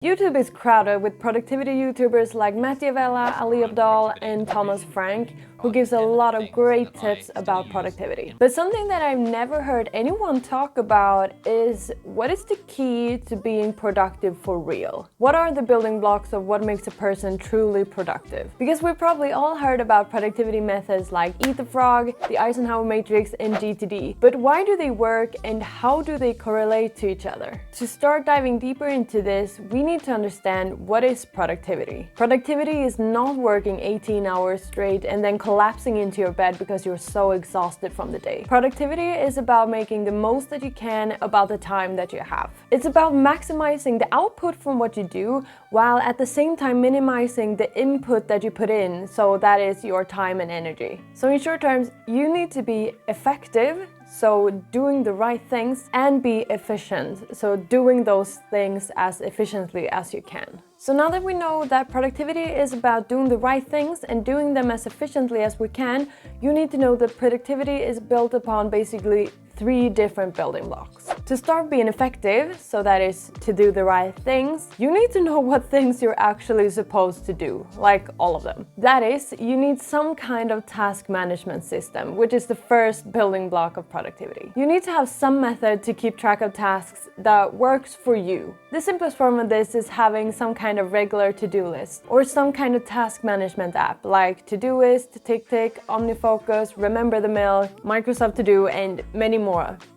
YouTube is crowded with productivity YouTubers like Matthew Vella, Ali Abdaal, and Thomas Frank, who gives a lot of great tips about productivity. But something that I've never heard anyone talk about is what is the key to being productive for real? What are the building blocks of what makes a person truly productive? Because we've probably all heard about productivity methods like Eat the Frog, the Eisenhower Matrix, and GTD. But why do they work and how do they correlate to each other? To start diving deeper into this, we need to understand what is productivity. Productivity is not working 18 hours straight and then collapsing into your bed because you're so exhausted from the day. Productivity is about making the most that you can about the time that you have. It's about maximizing the output from what you do while at the same time minimizing the input that you put in, so that is your time and energy. So in short terms, you need to be effective, so doing the right things, and be efficient, so doing those things as efficiently as you can. So now that we know that productivity is about doing the right things and doing them as efficiently as we can, you need to know that productivity is built upon basically 3 different building blocks. To start being effective, so that is to do the right things, you need to know what things you're actually supposed to do, like all of them. That is, you need some kind of task management system, which is the first building block of productivity. You need to have some method to keep track of tasks that works for you. The simplest form of this is having some kind of regular to-do list or some kind of task management app like Todoist, TickTick, OmniFocus, Remember the Milk, Microsoft To Do, and many more.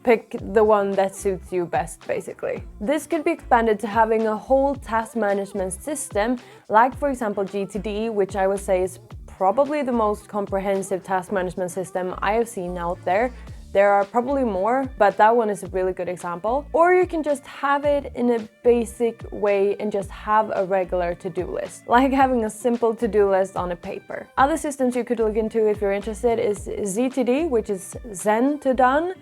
Pick the one that suits you best, basically. This could be expanded to having a whole task management system, like for example GTD, which I would say is probably the most comprehensive task management system I have seen out there. There are probably more, but that one is a really good example. Or you can just have it in a basic way and just have a regular to-do list, like having a simple to-do list on a paper. Other systems you could look into if you're interested is ZTD, which is Zen to Done,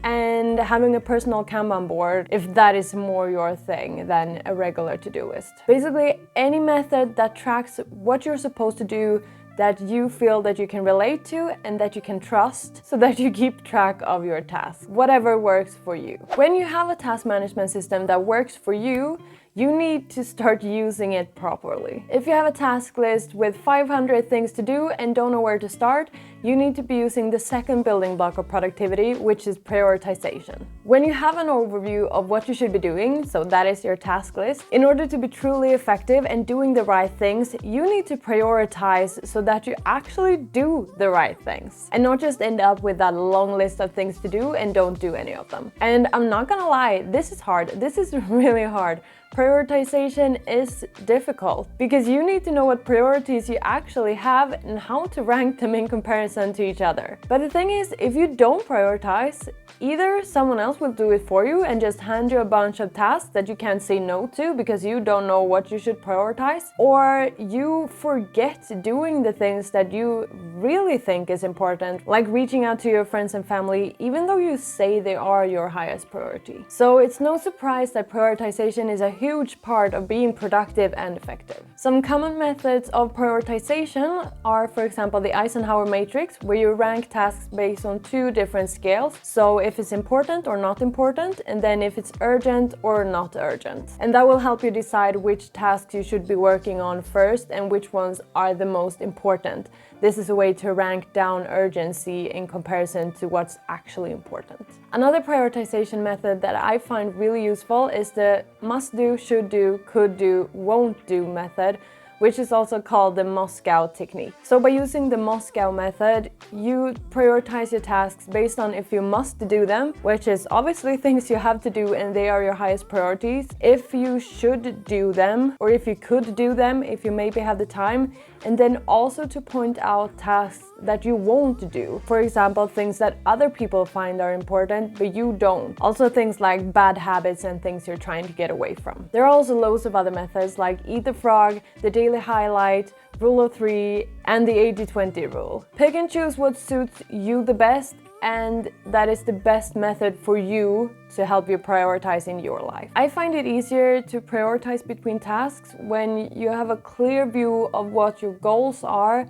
and having a personal Kanban board if that is more your thing than a regular to-do list. Basically, any method that tracks what you're supposed to do that you feel that you can relate to and that you can trust, so that you keep track of your tasks, whatever works for you. When you have a task management system that works for you, you need to start using it properly. If you have a task list with 500 things to do and don't know where to start, you need to be using the second building block of productivity, which is prioritization. When you have an overview of what you should be doing, so that is your task list, in order to be truly effective and doing the right things, you need to prioritize so that you actually do the right things and not just end up with that long list of things to do and don't do any of them. And I'm not gonna lie, this is hard. This is really hard. Prioritization is difficult because you need to know what priorities you actually have and how to rank them in comparison to each other. But the thing is, if you don't prioritize, either someone else will do it for you and just hand you a bunch of tasks that you can't say no to because you don't know what you should prioritize, or you forget doing the things that you really think is important, like reaching out to your friends and family, even though you say they are your highest priority. So it's no surprise that prioritization is a huge part of being productive and effective. Some common methods of prioritization are, for example, the Eisenhower Matrix, where you rank tasks based on 2 different scales. So if it's important or not important, and then if it's urgent or not urgent. And that will help you decide which tasks you should be working on first and which ones are the most important. This is a way to rank down urgency in comparison to what's actually important. Another prioritization method that I find really useful is the must do, should do, could do, won't do method, which is also called the Moscow technique. So by using the Moscow method, you prioritize your tasks based on if you must do them, which is obviously things you have to do and they are your highest priorities, if you should do them, or if you could do them, if you maybe have the time, and then also to point out tasks that you won't do. For example, things that other people find are important, but you don't. Also things like bad habits and things you're trying to get away from. There are also loads of other methods like Eat the Frog, the Daily Highlight, Rule of 3, and the 80-20 rule. Pick and choose what suits you the best, and that is the best method for you to help you prioritize in your life. I find it easier to prioritize between tasks when you have a clear view of what your goals are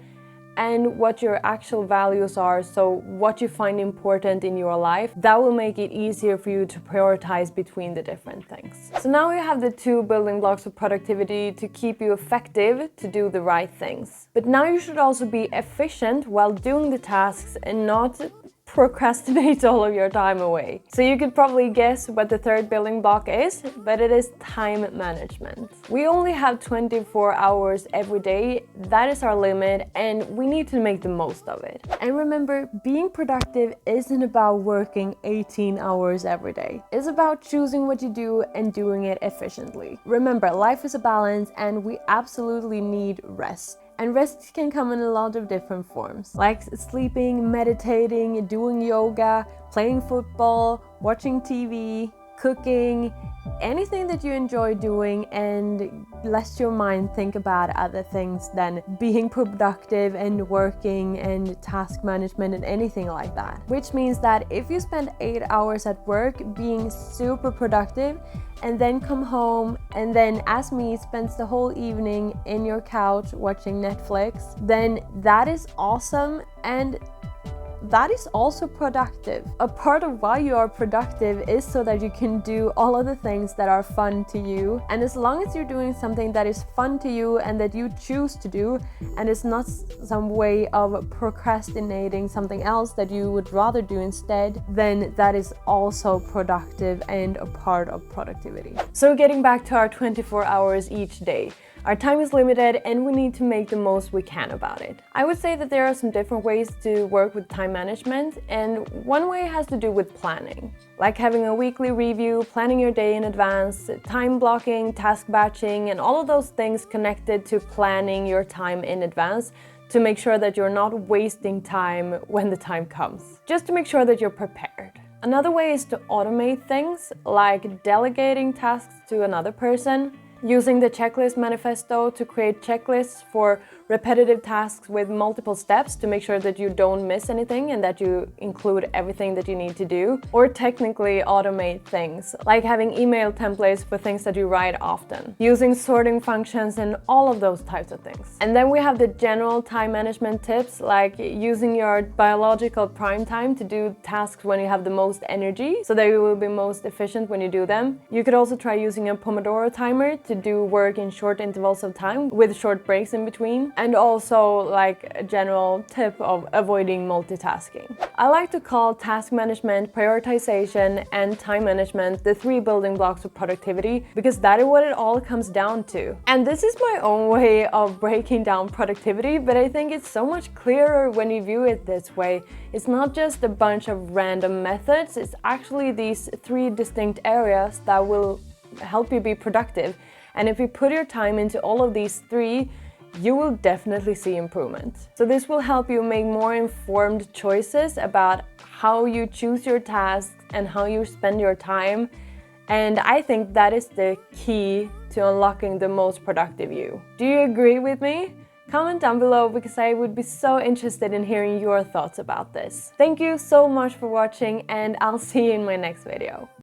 and what your actual values are, so what you find important in your life, that will make it easier for you to prioritize between the different things. So now you have the 2 building blocks of productivity to keep you effective to do the right things. But now you should also be efficient while doing the tasks and not procrastinate all of your time away. So you could probably guess what the 3rd building block is, but it is time management. We only have 24 hours every day. That is our limit, and we need to make the most of it. And remember, being productive isn't about working 18 hours every day. It's about choosing what you do and doing it efficiently. Remember, life is a balance, and we absolutely need rest. And rest can come in a lot of different forms, like sleeping, meditating, doing yoga, playing football, watching TV, cooking, anything that you enjoy doing and lets your mind think about other things than being productive and working and task management and anything like that. Which means that if you spend 8 hours at work being super productive and then come home and then, as me, spends the whole evening in your couch watching Netflix, then that is awesome, and that is also productive. A part of why you are productive is so that you can do all of the things that are fun to you. And as long as you're doing something that is fun to you and that you choose to do, and it's not some way of procrastinating something else that you would rather do instead, then that is also productive and a part of productivity. So getting back to our 24 hours each day. Our time is limited and we need to make the most we can about it. I would say that there are some different ways to work with time management, and one way has to do with planning. Like having a weekly review, planning your day in advance, time blocking, task batching, and all of those things connected to planning your time in advance to make sure that you're not wasting time when the time comes. Just to make sure that you're prepared. Another way is to automate things, like delegating tasks to another person, using the checklist manifesto to create checklists for repetitive tasks with multiple steps to make sure that you don't miss anything and that you include everything that you need to do. Or technically automate things, like having email templates for things that you write often, using sorting functions and all of those types of things. And then we have the general time management tips, like using your biological prime time to do tasks when you have the most energy, so that you will be most efficient when you do them. You could also try using a Pomodoro timer to do work in short intervals of time with short breaks in between. And also, like, a general tip of avoiding multitasking. I like to call task management, prioritization, and time management the 3 building blocks of productivity, because that is what it all comes down to. And this is my own way of breaking down productivity, but I think it's so much clearer when you view it this way. It's not just a bunch of random methods, it's actually these 3 distinct areas that will help you be productive. And if you put your time into all of these 3, you will definitely see improvement. So this will help you make more informed choices about how you choose your tasks and how you spend your time. And I think that is the key to unlocking the most productive you. Do you agree with me? Comment down below, because I would be so interested in hearing your thoughts about this. Thank you so much for watching, and I'll see you in my next video.